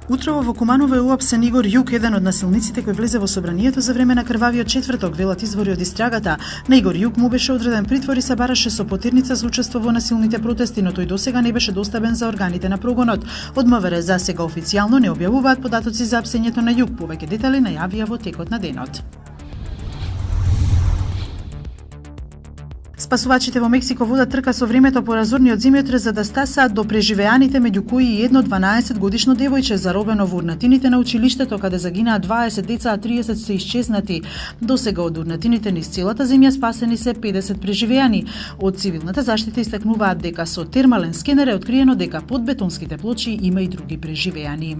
Утрово во Куманово е уапсен Игор Јук, еден од насилниците кој влезе во собранието за време на крвавиот четврток, велат извори од истрагата. На Игор Јук му беше одреден притвор и се бараше со потирница за учество во насилните протести, но тој досега не беше доставен за органите на прогонот. Од МВР за сега официјално не објавуваат податоци за апсењето на Јук, повеќе детали најавија во текот на денот. Спасувачите во Мексико водат трка со времето по разорниот земјотрес за да стасаат до преживеаните, меѓу кои и едно 12-годишно девојче заробено во урнатините на училиштето, каде загинаа 20 деца, а 30 се исчезнати. Досега од урнатините низ целата земја спасени се 50 преживеани. Од цивилната заштита истакнуваат дека со термален скенер е откриено дека под бетонските плочи има и други преживеани.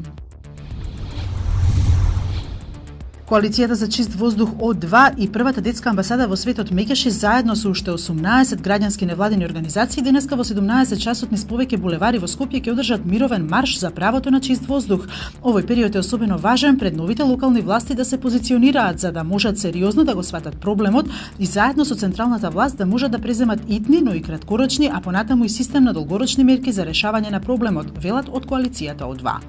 Коалицијата за чист воздух О2 и првата детска амбасада во светот Мекеши заедно со уште 18 граѓански невладини организации денеска во 17 часот низ повеќе булевари во Скопје ќе одржат мировен марш за правото на чист воздух. Овој период е особено важен пред новите локални власти да се позиционираат за да можат сериозно да го сватат проблемот и заедно со централната власт да можат да преземат итни, но и краткорочни, а понатаму и систем на долгорочни мерки за решавање на проблемот, велат од коалицијата О2.